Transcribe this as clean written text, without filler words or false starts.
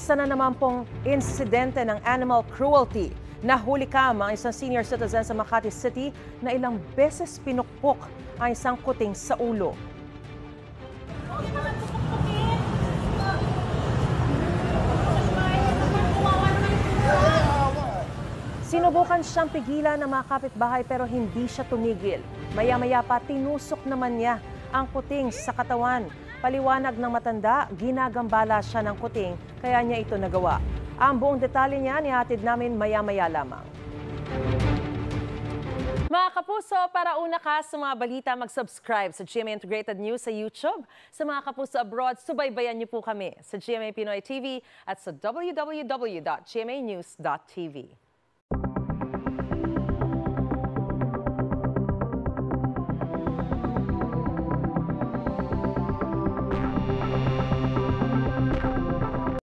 Isa na naman pong insidente ng animal cruelty. Nahuli ang isang senior citizen sa Makati City na ilang beses pinukpok ang isang kuting sa ulo. Sinubukan siyang pigilan ng mga kapitbahay pero hindi siya tumigil. Maya-maya pa tinusok naman niya ang kuting sa katawan. Paliwanag ng matanda, ginagambala siya ng kuting kaya niya ito nagawa. Ang buong detalye niya nihatid namin maya-maya lamang. Mga kapuso, para una ka sa mga balita, mag-subscribe sa GMA Integrated News sa YouTube. Sa mga kapuso abroad, subaybayan niyo po kami sa GMA Pinoy TV at sa www.gmanews.tv.